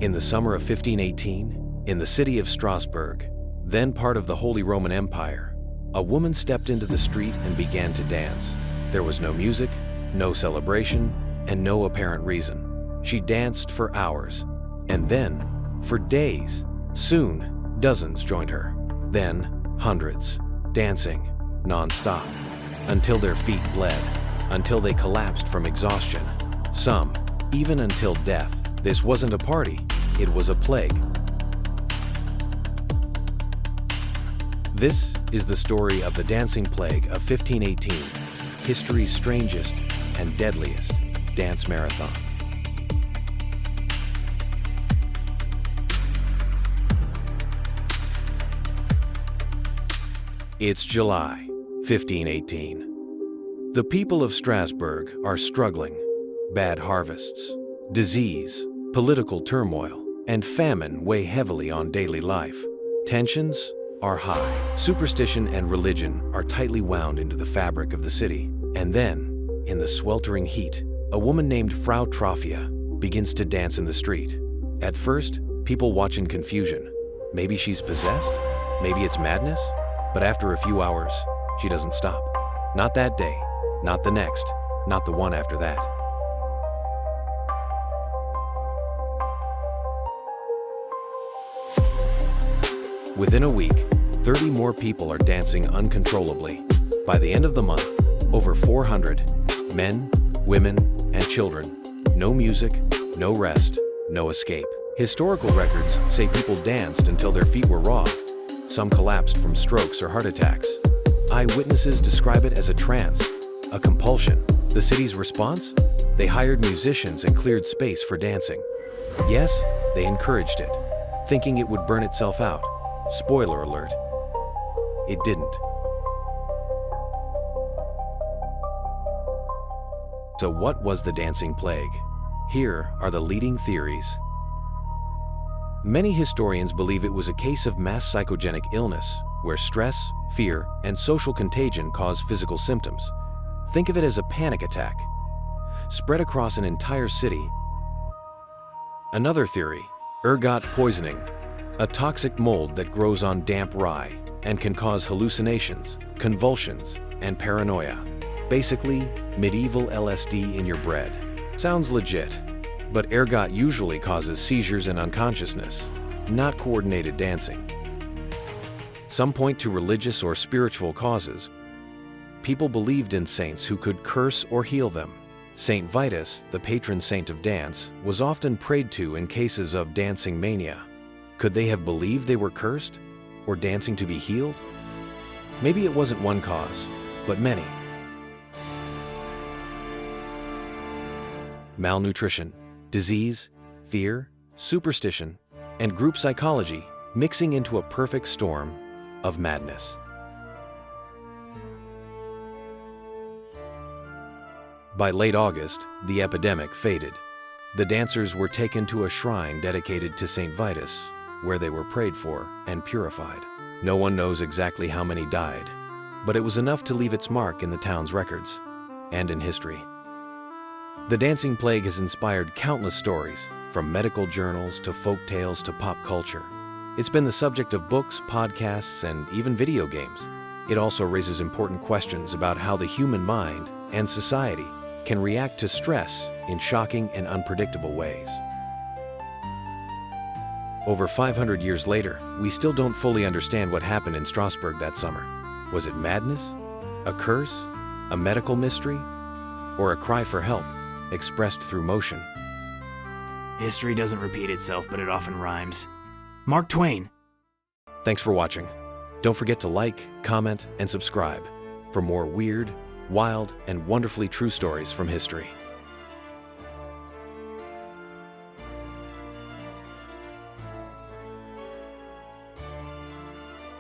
In the summer of 1518, in the city of Strasbourg, then part of the Holy Roman Empire, a woman stepped into the street and began to dance. There was no music, no celebration, and no apparent reason. She danced for hours, and then for days. Soon, dozens joined her. Then, hundreds, dancing non-stop, until their feet bled, until they collapsed from exhaustion. Some, even until death. This wasn't a party, it was a plague. This is the story of the dancing plague of 1518, history's strangest and deadliest dance marathon. It's July 1518. The people of Strasbourg are struggling. Bad harvests, disease, political turmoil, and famine weigh heavily on daily life. Tensions are high. Superstition and religion are tightly wound into the fabric of the city. And then, in the sweltering heat, a woman named Frau Troffea begins to dance in the street. At first, people watch in confusion. Maybe she's possessed? Maybe it's madness? But after a few hours, she doesn't stop. Not that day, not the next, not the one after that. Within a week, 30 more people are dancing uncontrollably. By the end of the month, over 400 men, women, and children. No music, no rest, no escape. Historical records say people danced until their feet were raw. Some collapsed from strokes or heart attacks. Eyewitnesses describe it as a trance, a compulsion. The city's response? They hired musicians and cleared space for dancing. Yes, they encouraged it, thinking it would burn itself out. Spoiler alert, it didn't. So what was the dancing plague? Here are the leading theories. Many historians believe it was a case of mass psychogenic illness, where stress, fear, and social contagion cause physical symptoms. Think of it as a panic attack, spread across an entire city. Another theory, ergot poisoning, a toxic mold that grows on damp rye and can cause hallucinations, convulsions, and paranoia. Basically, medieval LSD in your bread. Sounds legit. But ergot usually causes seizures and unconsciousness, not coordinated dancing. Some point to religious or spiritual causes. People believed in saints who could curse or heal them. Saint Vitus, the patron saint of dance, was often prayed to in cases of dancing mania. Could they have believed they were cursed or dancing to be healed? Maybe it wasn't one cause, but many. Malnutrition, disease, fear, superstition, and group psychology mixing into a perfect storm of madness. By late August, the epidemic faded. The dancers were taken to a shrine dedicated to Saint Vitus, where they were prayed for and purified. No one knows exactly how many died, but it was enough to leave its mark in the town's records and in history. The dancing plague has inspired countless stories, from medical journals to folk tales to pop culture. It's been the subject of books, podcasts, and even video games. It also raises important questions about how the human mind and society can react to stress in shocking and unpredictable ways. Over 500 years later, we still don't fully understand what happened in Strasbourg that summer. Was it madness? A curse? A medical mystery? Or a cry for help, expressed through motion? History doesn't repeat itself, but it often rhymes. Mark Twain. Thanks for watching. Don't forget to like, comment, and subscribe for more weird, wild, and wonderfully true stories from history.